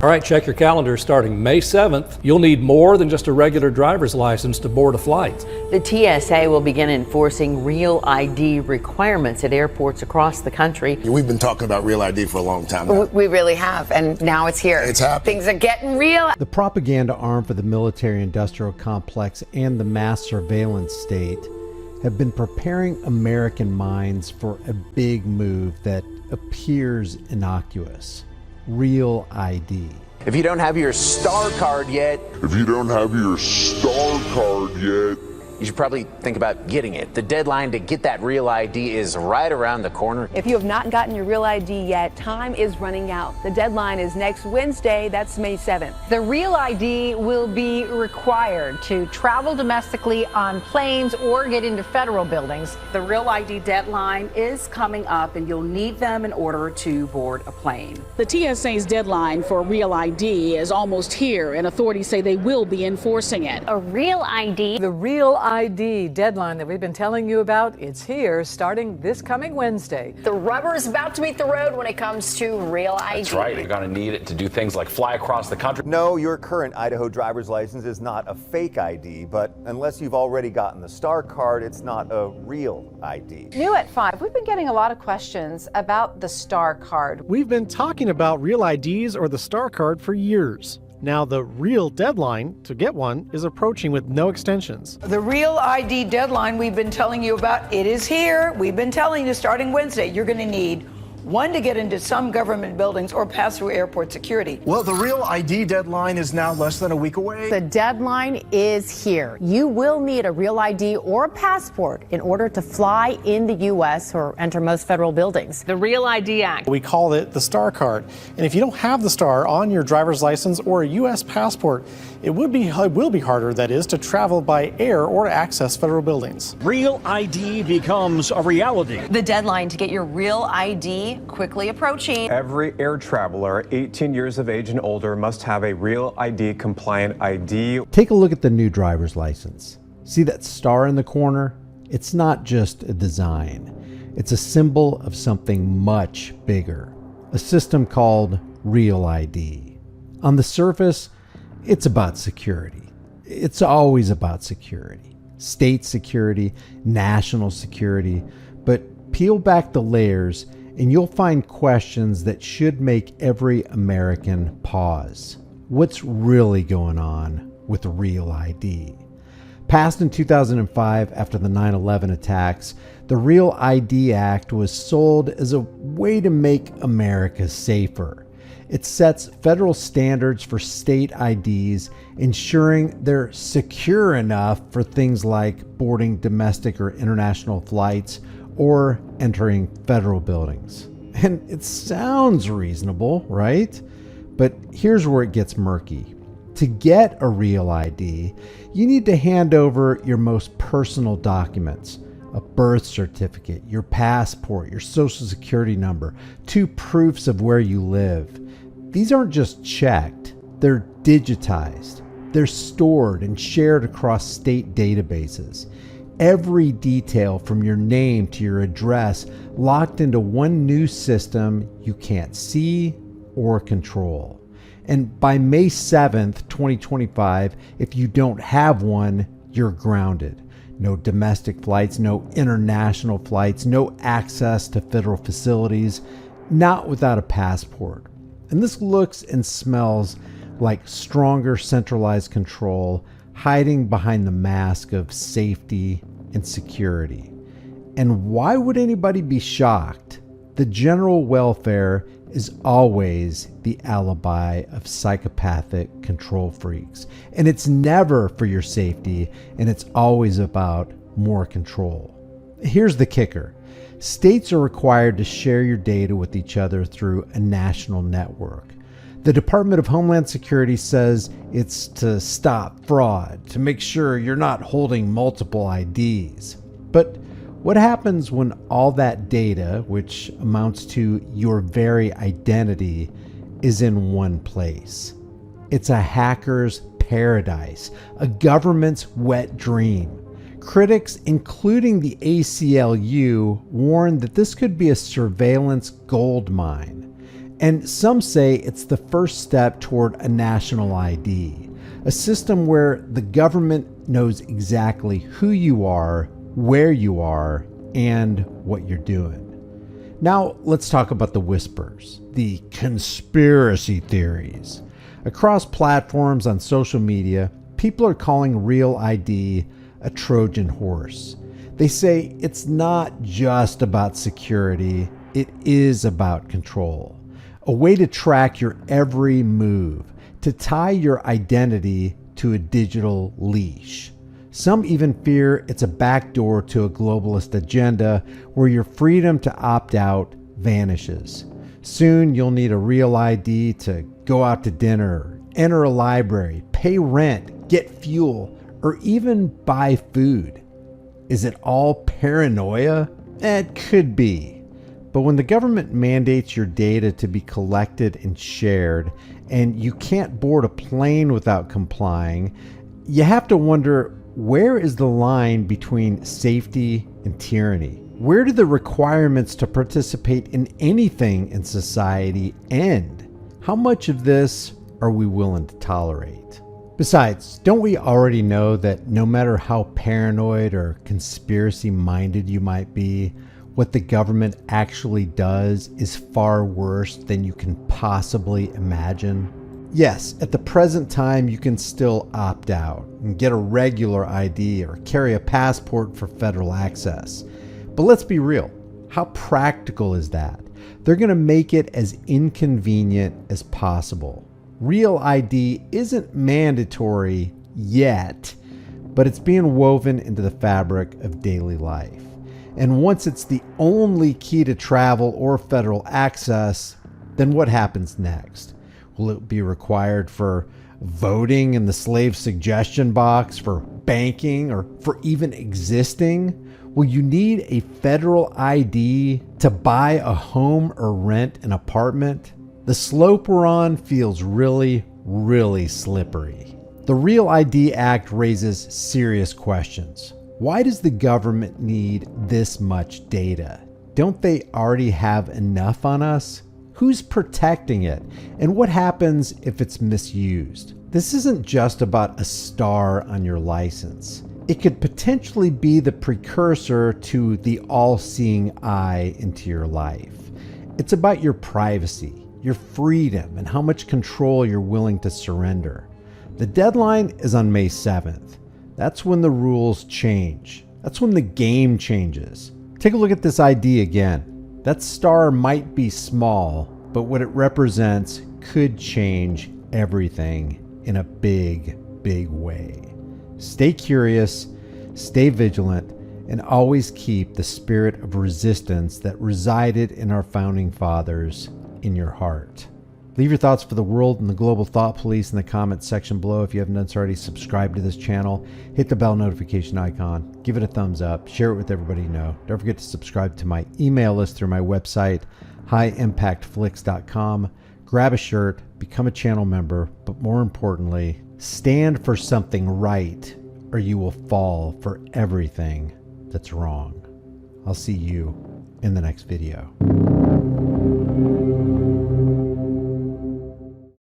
All right, check your calendar. Starting May 7th, you'll need more than just a regular driver's license to board a flight. The TSA will begin enforcing real ID requirements at airports across the country. We've been talking about real ID for a long time now. We really have, and now it's here. It's happening. Things are getting real. The propaganda arm for the military-industrial complex and the mass surveillance state have been preparing American minds for a big move that appears innocuous. Real ID. If you don't have your star card yet, you should probably think about getting it. The deadline to get that real ID is right around the corner. If you have not gotten your real ID yet, time is running out. The deadline is next Wednesday, that's May 7th. The real ID will be required to travel domestically on planes or get into federal buildings. The real ID deadline is coming up, and you'll need them in order to board a plane. The TSA's deadline for real ID is almost here, and authorities say they will be enforcing it. A real ID. The real ID deadline that we've been telling you about, it's here starting this coming Wednesday. The rubber is about to meet the road when it comes to real ID. That's right. You're going to need it to do things like fly across the country. No, your current Idaho driver's license is not a fake ID, but unless you've already gotten the star card, it's not a real ID. New at 5, we've been getting a lot of questions about the star card. We've been talking about real IDs or the star card for years. Now the real deadline to get one is approaching with no extensions. The real ID deadline we've been telling you about, it is here. We've been telling you starting Wednesday, you're going to need one to get into some government buildings or pass through airport security. Well, the real ID deadline is now less than a week away. The deadline is here. You will need a real ID or a passport in order to fly in the U.S. or enter most federal buildings. The Real ID Act. We call it the star card. And if you don't have the star on your driver's license or a U.S. passport, it will be harder, that is, to travel by air or to access federal buildings. Real ID becomes a reality. The deadline to get your real ID quickly approaching. Every air traveler 18 years of age and older must have a real ID compliant ID. Take a look at the new driver's license. See that star in the corner? It's not just a design. It's a symbol of something much bigger. A system called Real ID. On the surface, it's about security. It's always about security. State security, national security. But peel back the layers and you'll find questions that should make every American pause. What's really going on with Real ID? Passed in 2005 after the 9/11 attacks, the Real ID Act was sold as a way to make America safer. It sets federal standards for state IDs, ensuring they're secure enough for things like boarding domestic or international flights or entering federal buildings. And it sounds reasonable, right? But here's where it gets murky. To get a real ID, you need to hand over your most personal documents, a birth certificate, your passport, your social security number, 2 proofs of where you live. These aren't just checked, they're digitized. They're stored and shared across state databases. Every detail from your name to your address locked into one new system you can't see or control. And by May 7th, 2025, if you don't have one, you're grounded. No domestic flights, no international flights, no access to federal facilities, not without a passport. And this looks and smells like stronger centralized control, hiding behind the mask of safety and security. And why would anybody be shocked? The general welfare is always the alibi of psychopathic control freaks. And it's never for your safety, and it's always about more control. Here's the kicker. States are required to share your data with each other through a national network. The Department of Homeland Security says it's to stop fraud, to make sure you're not holding multiple IDs. But what happens when all that data, which amounts to your very identity, is in one place? It's a hacker's paradise, a government's wet dream. Critics, including the ACLU, warn that this could be a surveillance gold mine. And some say it's the first step toward a national ID, a system where the government knows exactly who you are, where you are, and what you're doing. Now, let's talk about the whispers, the conspiracy theories. Across platforms on social media, people are calling Real ID a Trojan horse. They say it's not just about security, it is about control. A way to track your every move, to tie your identity to a digital leash. Some even fear it's a backdoor to a globalist agenda where your freedom to opt out vanishes. Soon you'll need a Real ID to go out to dinner, enter a library, pay rent, get fuel, or even buy food. Is it all paranoia? It could be. But when the government mandates your data to be collected and shared, and you can't board a plane without complying, you have to wonder, where is the line between safety and tyranny? Where do the requirements to participate in anything in society end? How much of this are we willing to tolerate? Besides, don't we already know that no matter how paranoid or conspiracy-minded you might be, what the government actually does is far worse than you can possibly imagine? Yes, at the present time, you can still opt out and get a regular ID or carry a passport for federal access. But let's be real. How practical is that? They're going to make it as inconvenient as possible. Real ID isn't mandatory yet, but it's being woven into the fabric of daily life. And once it's the only key to travel or federal access, then what happens next? Will it be required for voting in the slave suggestion box, for banking, or for even existing? Will you need a federal ID to buy a home or rent an apartment? The slope we're on feels really, really slippery. The Real ID Act raises serious questions. Why does the government need this much data? Don't they already have enough on us? Who's protecting it? And what happens if it's misused? This isn't just about a star on your license. It could potentially be the precursor to the all-seeing eye into your life. It's about your privacy, your freedom, and how much control you're willing to surrender. The deadline is on May 7th. That's when the rules change. That's when the game changes. Take a look at this ID again. That star might be small, but what it represents could change everything in a big, big way. Stay curious, stay vigilant, and always keep the spirit of resistance that resided in our founding fathers in your heart. Leave your thoughts for the world and the global thought police in the comments section below. If you haven't done so already, subscribe to this channel, hit the bell notification icon, give it a thumbs up, share it with everybody you know. Don't forget to subscribe to my email list through my website, highimpactflix.com. Grab a shirt, become a channel member, but more importantly, stand for something right, or you will fall for everything that's wrong. I'll see you in the next video.